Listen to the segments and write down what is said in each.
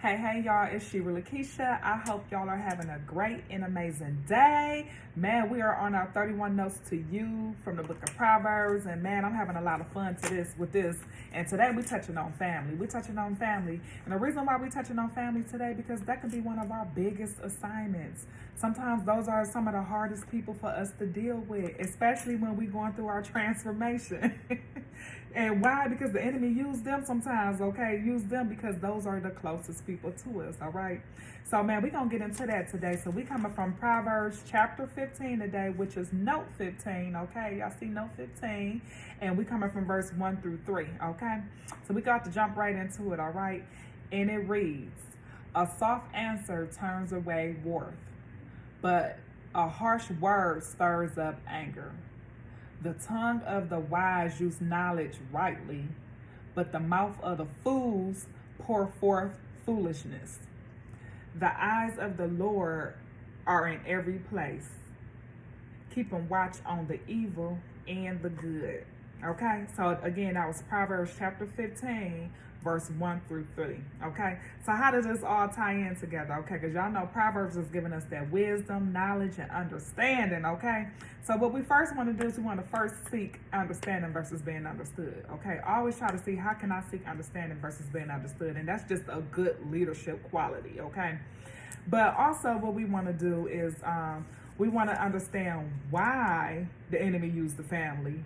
Hey, y'all, it's Shira Lakeisha. I hope y'all are having a great and amazing day. Man, we are on our 31 Notes to You from the book of Proverbs. And man, I'm having a lot of fun with this. And today we're touching on family. We're touching on family. And the reason why we're touching on family today, because that can be one of our biggest assignments. Sometimes those are some of the hardest people for us to deal with, especially when we're going through our transformation. And why? Because the enemy used them sometimes, okay? Use them because those are the closest people to us, all right? So, man, we're going to get into that today. So, we coming from Proverbs chapter 15 today, which is note 15, okay? Y'all see note 15? And we coming from verse 1 through 3, okay? So, we got to jump right into it, all right? And it reads, "A soft answer turns away wrath, but a harsh word stirs up anger. The tongue of the wise use knowledge rightly, but the mouth of the fools pour forth foolishness. The eyes of the Lord are in every place, keeping watch on the evil and the good." Okay, so again, that was Proverbs chapter 15, verse 1 through 3. Okay, so how does this all tie in together? Okay, because y'all know Proverbs is giving us that wisdom, knowledge, and understanding. Okay, so what we first want to do is we want to first seek understanding versus being understood. Okay, always try to see how can I seek understanding versus being understood, and that's just a good leadership quality. Okay, but also what we want to do is we want to understand why the enemy used the family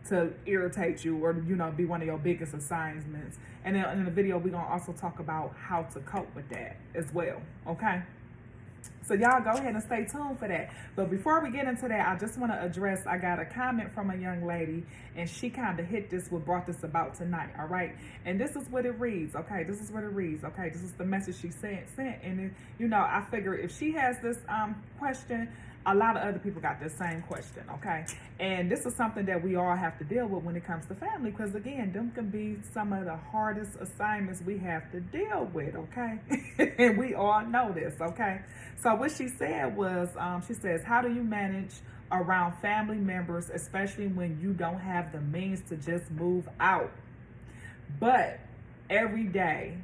to irritate you or, be one of your biggest assignments. And then in the video, we're going to also talk about how to cope with that as well, okay? So y'all go ahead and stay tuned for that. But before we get into that, I just want to address, I got a comment from a young lady, and she kind of hit this, what brought this about tonight, all right? And this is what it reads, okay? This is what it reads, okay? This is the message she sent. And, I figure if she has this question, a lot of other people got this same question, okay? And this is something that we all have to deal with when it comes to family, because again, them can be some of the hardest assignments we have to deal with, okay? And we all know this, okay? So what she said was, she says, how do you manage around family members, especially when you don't have the means to just move out? But every day,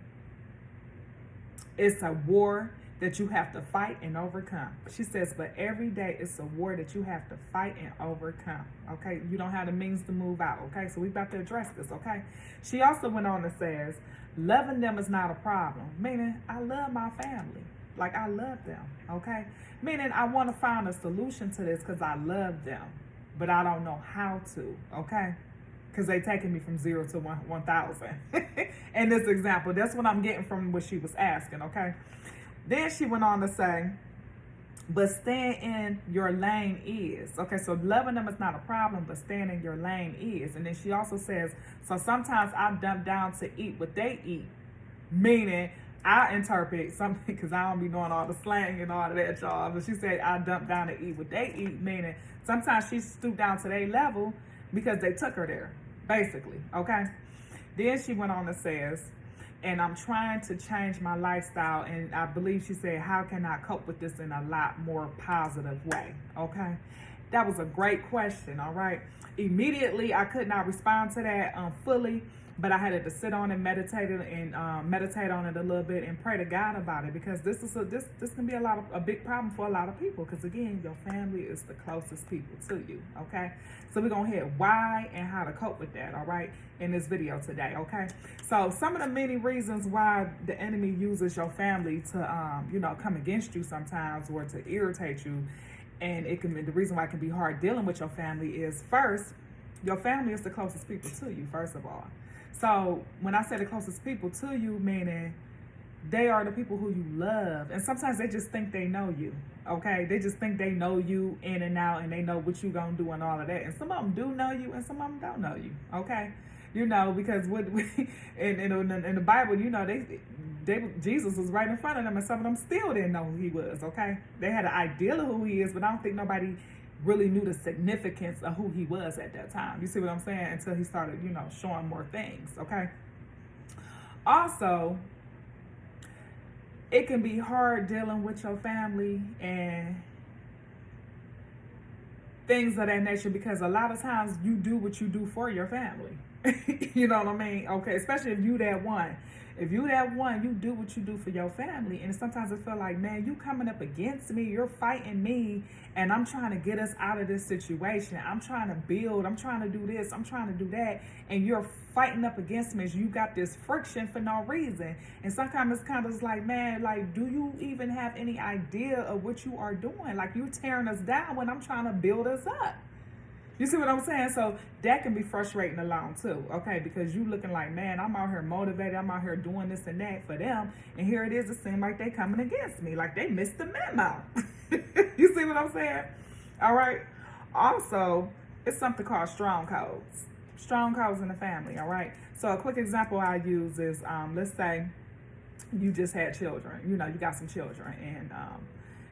it's a war that you have to fight and overcome. She says, but every day it's a war that you have to fight and overcome. Okay, you don't have the means to move out. Okay, so we about to address this. Okay, she also went on and says, loving them is not a problem. Meaning, I love my family. Like, I love them. Okay, meaning I want to find a solution to this because I love them, but I don't know how to. Okay, because they taking me from 0 to 1,000. In this example, that's what I'm getting from what she was asking. Okay. Then she went on to say, but staying in your lane is. Okay, so loving them is not a problem, but staying in your lane is. And then she also says, so sometimes I dump down to eat what they eat. Meaning, I interpret something, because I don't be doing all the slang and all of that, y'all. But she said, I dump down to eat what they eat. Meaning, sometimes she stooped down to their level because they took her there, basically. Okay? Then she went on and says, and I'm trying to change my lifestyle. And I believe she said, how can I cope with this in a lot more positive way? Okay. That was a great question. All right. Immediately, I could not respond to that fully, but I had to sit on and meditate on it a little bit and pray to God about it, because this can be a big problem for a lot of people, because again, your family is the closest people to you. Okay, so we're gonna hit why and how to cope with that, all right, in this video today. Okay, so some of the many reasons why the enemy uses your family to come against you sometimes, or to irritate you, and it can be the reason why it can be hard dealing with your family is, first, your family is the closest people to you, first of all. So when I say the closest people to you, meaning they are the people who you love. And sometimes they just think they know you, okay? They just think they know you in and out, and they know what you gonna do and all of that. And some of them do know you, and some of them don't know you, okay? Because in the Bible, Jesus was right in front of them, and some of them still didn't know who he was, okay? They had an idea of who he is, but I don't think nobody really knew the significance of who he was at that time. You see what I'm saying? Until he started, showing more things, okay? Also, it can be hard dealing with your family and things of that nature, because a lot of times you do what you do for your family. You know what I mean? Okay, especially if you that one. If you that one, you do what you do for your family. And sometimes it feel like, man, you coming up against me, you're fighting me, and I'm trying to get us out of this situation. I'm trying to build, I'm trying to do this, I'm trying to do that, and you're fighting up against me. You got this friction for no reason. And sometimes it's kind of like, man, like, do you even have any idea of what you are doing? Like, you tearing us down when I'm trying to build us up. You see what I'm saying? So that can be frustrating alone too, okay? Because you looking like, man, I'm out here motivated. I'm out here doing this and that for them. And here it is, it seems like they coming against me. Like they missed the memo. You see what I'm saying? All right. Also, it's something called strongholds. Strongholds in the family, all right? So a quick example I use is, let's say you just had children. You know, you got some children and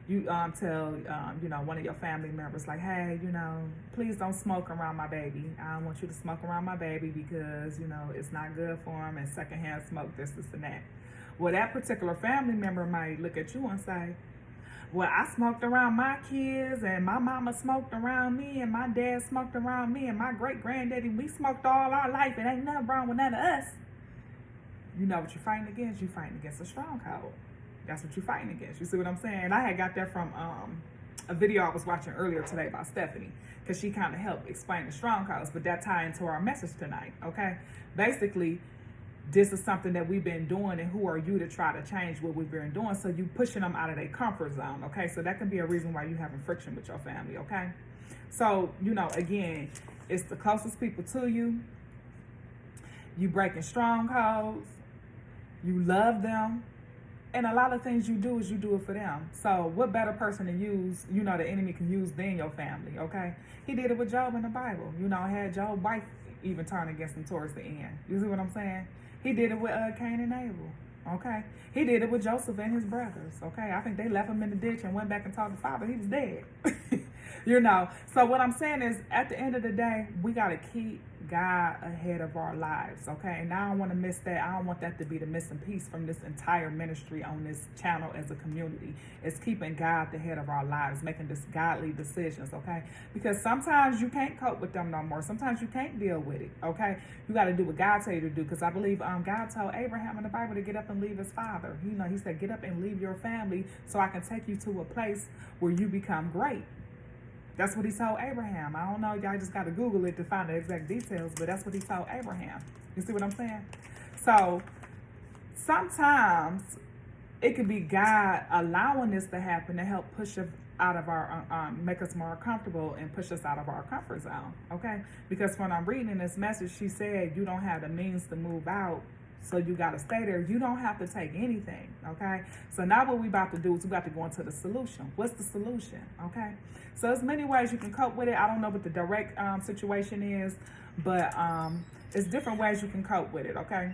you tell, one of your family members, like, hey, please don't smoke around my baby. I don't want you to smoke around my baby because, it's not good for him, and secondhand smoke, this, and that. Well, that particular family member might look at you and say, well, I smoked around my kids, and my mama smoked around me, and my dad smoked around me, and my great-granddaddy, we smoked all our life. It ain't nothing wrong with none of us. You know what you're fighting against? You're fighting against a stronghold. That's what you're fighting against. You see what I'm saying? I had got that from a video I was watching earlier today by Stephanie, because she kind of helped explain the strongholds, but that tie into our message tonight, okay? Basically, this is something that we've been doing, and who are you to try to change what we've been doing? So you pushing them out of their comfort zone, okay? So that can be a reason why you're having friction with your family, okay? So, again, it's the closest people to you. You breaking strongholds. You love them. And a lot of things you do is you do it for them. So what better person to use, the enemy can use than your family, okay? He did it with Job in the Bible. Had Job's wife even turn against him towards the end. You see what I'm saying? He did it with Cain and Abel, okay? He did it with Joseph and his brothers, okay? I think they left him in the ditch and went back and told the father he was dead. So what I'm saying is, at the end of the day, we got to keep God ahead of our lives, okay? And I don't want to miss that. I don't want that to be the missing piece from this entire ministry on this channel as a community. It's keeping God the head of our lives, making this godly decisions, okay? Because sometimes you can't cope with them no more. Sometimes you can't deal with it, okay? You got to do what God tell you to do, because I believe God told Abraham in the Bible to get up and leave his father. He said, get up and leave your family so I can take you to a place where you become great. That's what he told Abraham. I don't know, y'all just got to Google it to find the exact details, but that's what he told Abraham. You see what I'm saying? So sometimes it could be God allowing this to happen to help push us out of our, make us more comfortable and push us out of our comfort zone, okay? Because when I'm reading this message, she said you don't have the means to move out, so you got to stay there. You don't have to take anything, okay? So now what we about to do is we got to go into the solution. What's the solution, okay? So there's many ways you can cope with it. I don't know what the direct situation is, but it's different ways you can cope with it, okay?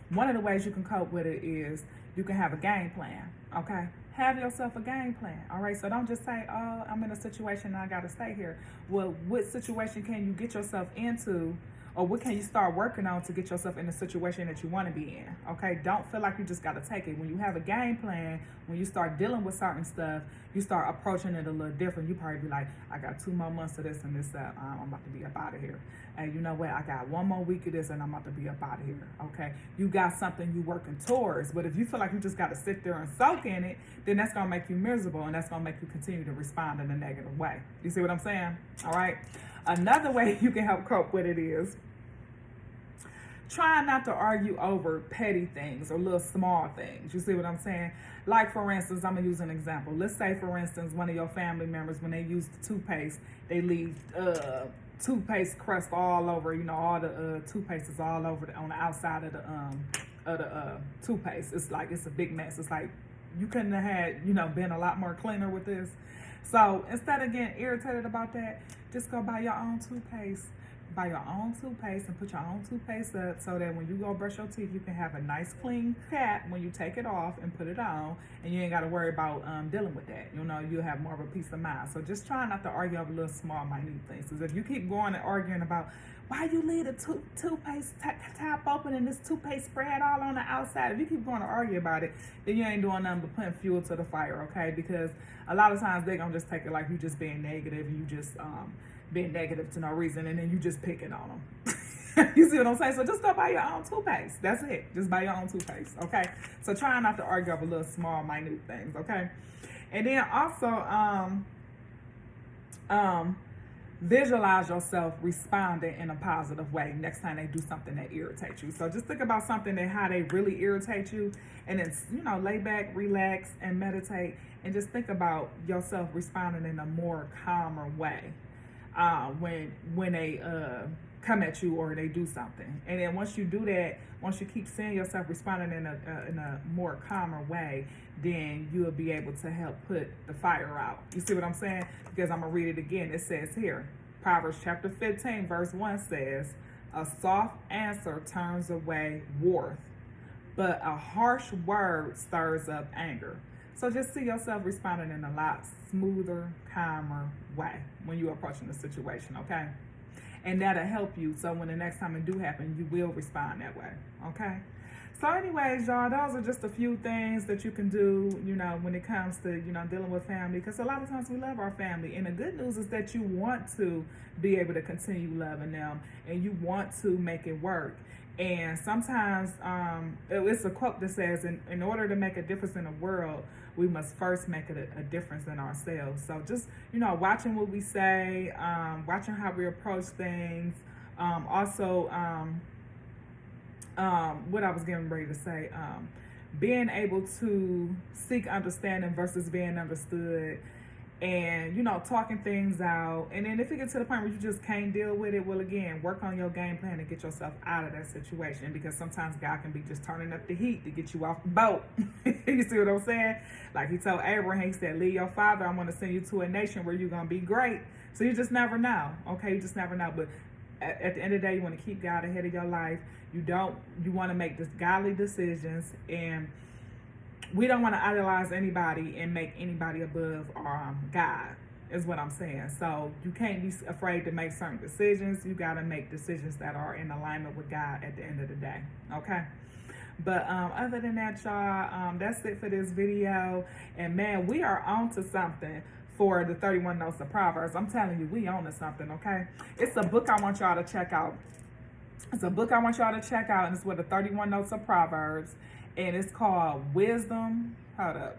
One of the ways you can cope with it is you can have a game plan, okay? Have yourself a game plan, all right? So don't just say, oh, I'm in a situation and I got to stay here. Well, what situation can you get yourself into, or what can you start working on to get yourself in the situation that you want to be in, okay? Don't feel like you just got to take it. When you have a game plan, when you start dealing with certain stuff, you start approaching it a little different. You probably be like, I got 2 more months of this and this, I'm about to be up out of here. And you know what? I got 1 more week of this and I'm about to be up out of here, okay? You got something you working towards. But if you feel like you just got to sit there and soak in it, then that's going to make you miserable, and that's going to make you continue to respond in a negative way. You see what I'm saying? All right? Another way you can help cope with it is try not to argue over petty things or little small things. You see what I'm saying? Like, for instance, I'm going to use an example. Let's say, for instance, one of your family members, when they use the toothpaste, they leave toothpaste crust all over, all the toothpaste is all over on the outside of the toothpaste. It's like, it's a big mess. It's like, you couldn't have had, been a lot more cleaner with this. So instead of getting irritated about that, just go buy your own toothpaste. Buy your own toothpaste and put your own toothpaste up, so that when you go brush your teeth, you can have a nice clean cap when you take it off and put it on, and you ain't got to worry about dealing with that. You'll have more of a peace of mind. So just try not to argue over little small minute things, because if you keep going and arguing about why you leave the toothpaste top open and this toothpaste spread all on the outside, if you keep going to argue about it, then you ain't doing nothing but putting fuel to the fire, okay? Because a lot of times they're gonna just take it like you just being negative, and you just being negative to no reason, and then you just picking on them. You see what I'm saying? So just go buy your own toothpaste. That's it. Just buy your own toothpaste, okay? So try not to argue over little small, minute things, okay? And then also, visualize yourself responding in a positive way next time they do something that irritates you. So just think about something that how they really irritate you, and then, you know, lay back, relax, and meditate, and just think about yourself responding in a more calmer way when they come at you or they do something. And then once you do that, once you keep seeing yourself responding in a more calmer way, then you'll be able to help put the fire out. You see what I'm saying? Because I'm gonna read it again. It says here, Proverbs chapter 15 verse 1 says, a soft answer turns away wrath, but a harsh word stirs up anger. So just see yourself responding in a lot smoother, calmer way when you're approaching the situation, okay? And that'll help you, so when the next time it do happen, you will respond that way, okay? So anyways, y'all, those are just a few things that you can do, you know, when it comes to, you know, dealing with family, because a lot of times we love our family, and the good news is that you want to be able to continue loving them, and you want to make it work. And sometimes it's a quote that says, in order to make a difference in the world, we must first make a difference in ourselves. So just, you know, watching what we say, watching how we approach things. Also, what I was getting ready to say, being able to seek understanding versus being understood, and, you know, talking things out. And then if you get to the point where you just can't deal with it, well, again, work on your game plan and get yourself out of that situation, because sometimes God can be just turning up the heat to get you off the boat. You see what I'm saying? Like he told Abraham, he said, leave your father, I'm going to send you to a nation where you're going to be great. So you just never know, okay? You just never know. But at the end of the day, you want to keep God ahead of your life. You want to make this godly decisions, and we don't want to idolize anybody and make anybody above God, is what I'm saying. So you can't be afraid to make certain decisions. You got to make decisions that are in alignment with God at the end of the day, okay? But other than that, y'all, that's it for this video. And man, we are on to something for the 31 Notes of Proverbs. I'm telling you, we on to something, okay? It's a book I want y'all to check out. It's a book I want y'all to check out, and it's with the 31 Notes of Proverbs. And it's called Wisdom. Hold up.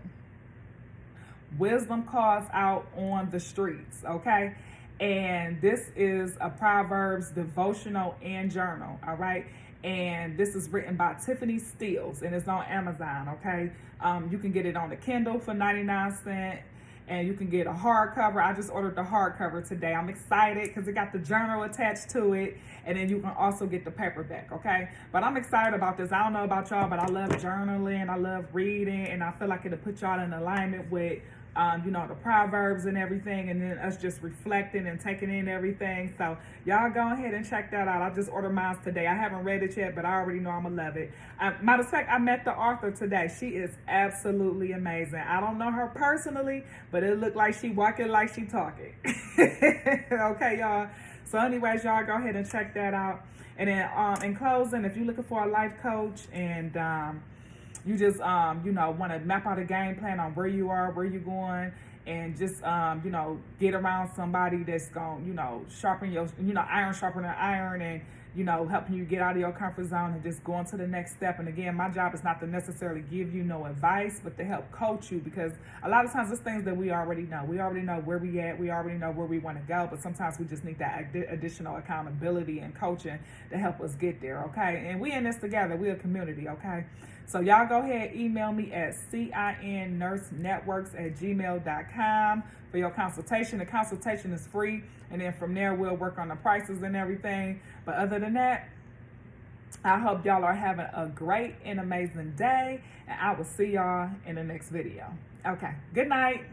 Wisdom Calls Out on the Streets, okay? And this is a Proverbs devotional and journal, all right? And this is written by Tiffany Steele, and it's on Amazon, okay? You can get it on the Kindle for 99¢, and you can get a hardcover. I just ordered the hardcover today. I'm excited because it got the journal attached to it, and then you can also get the paperback, okay? But I'm excited about this. I don't know about y'all, but I love journaling. I love reading, and I feel like it'll put y'all in alignment with you know, the Proverbs and everything, and then us just reflecting and taking in everything. So y'all go ahead and check that out. I just ordered mine today. I haven't read it yet, but I already know I'm gonna love it. Matter of fact, I met the author today. She is absolutely amazing. I don't know her personally, but it looked like she walking like she talking. Okay, y'all. So anyways, y'all go ahead and check that out. And then in closing, if you're looking for a life coach, and you just, you know, want to map out a game plan on where you are, where you're going, and just, you know, get around somebody that's going to, you know, sharpen your, you know, iron sharpening iron, and, you know, helping you get out of your comfort zone and just going to the next step. And again, my job is not to necessarily give you no advice, but to help coach you, because a lot of times it's things that we already know. We already know where we at. We already know where we want to go, but sometimes we just need that additional accountability and coaching to help us get there, okay? And we in this together. We're a community, okay? So y'all go ahead, email me at cinnursenetworks@gmail.com for your consultation. The consultation is free, and then from there we'll work on the prices and everything. But other than that, I hope y'all are having a great and amazing day, and I will see y'all in the next video. Okay, good night.